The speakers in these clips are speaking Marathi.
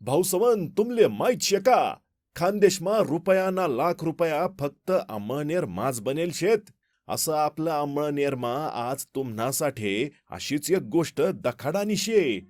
भाऊसवन तुमले माहीत शे का? खानदेशमा रुपयाना लाख रुपया फक्त अमळनेर माज बनेल शेत. असं आपलं अमळनेरमा आज तुम्हासाठी अशीच एक गोष्ट दखाडानी शे.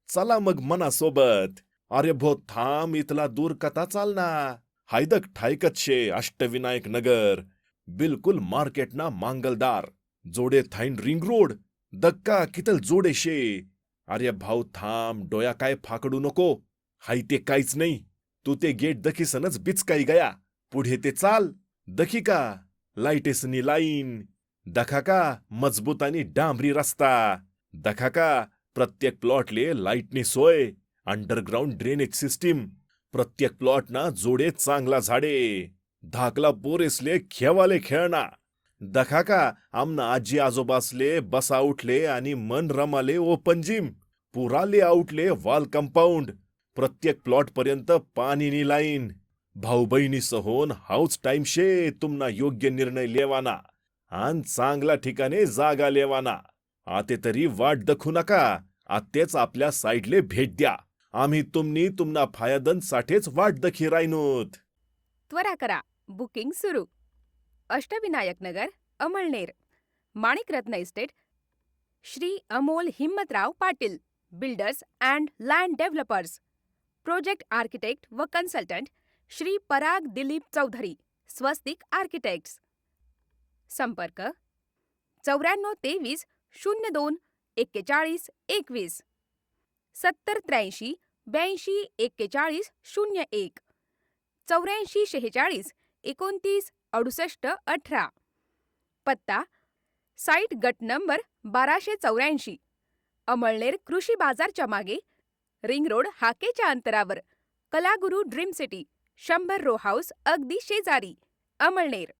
चला मग मनासोबत. अरे भो थांब इथला दूर कथा चालना. हायदक ठायकत शे अष्टविनायक नगर. बिलकुल मार्केटना मांगलदार. जोडे थाईन रिंग रोड. दक्का कितल जोडे शे. अरे भाऊ थांब डोया काय फाकडू नको. हाय ते काहीच नाही. तू ते गेट दखीसनच बिचकाई गया. पुढे ते चाल. दखी का लाईटेसनी लाईन. दखा का मजबूत आणि डांबरी रस्ता. दखा का प्रत्येक प्लॉटले लाईटनी सोय. Underground drainage system. प्रत्येक प्लॉटना जोडे चांगला झाडे. धाकला पोरेसले खेवाले खेळना. दखा का आमना आजी आजोबासले बसा उठले आणि मन रमाले ओपन जिम. पुरा लेआउटले वॉल कंपाऊंड. प्रत्येक प्लॉट पर्यंत पाणीनी लाईन. भाऊ बहिणी सहोन हाऊच टाइम शे तुमना योग्य निर्णय लेवाना. आणि चांगला ठिकाणी जागा लेवाना. आते तरी वाट दखू नका. आत्तेच आपल्या साईडले भेट द्या. आम्ही तुमना फायदन साठेच वाट दखी रायनूत. त्वरा करा, बुकिंग सुरू. Ashtavinayak Nagar, Amalner. Manikratna estate, Shri Amol Himmatrao Patil, builders and land developers. Project architect व कन्सल्टंट श्री पराग दिलीप चौधरी, स्वस्तिक आर्किटेक्ट्स. संपर्क 9423 02 41 21, 7083 82 41 01, 84 46 29 68 18. पत्ता साईट गट नंबर 1284, अमळनेर कृषी बाजारच्या मागे, रिंग रोड हाकेच्या अंतरावर. कलागुरू ड्रीम सिटी, 100 रो हाऊस अगदी शेजारी, अमळनेर.